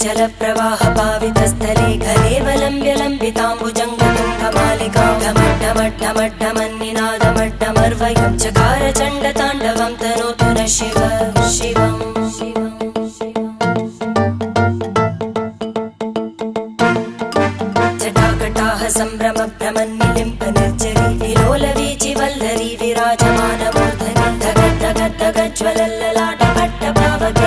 जलप्रवाह पावितस्थले घलेवलम्ब्य लम्बिताम्बुजङ्गतुङ्गमालिकां ढमड्ढमड्ढमड्ढमन्निनादमड्ढमर्वयं चकार चण्डताण्डवं तनोतु नः शिव शिवम् जटाकटाह सम्भ्रमभ्रमन्निलिम्प निर्जरी विलोलवीचिवल्लरी विराजमानमूर्धनि धगद्धगद्धगज्ज्वलल्ललाटभट्टभावगे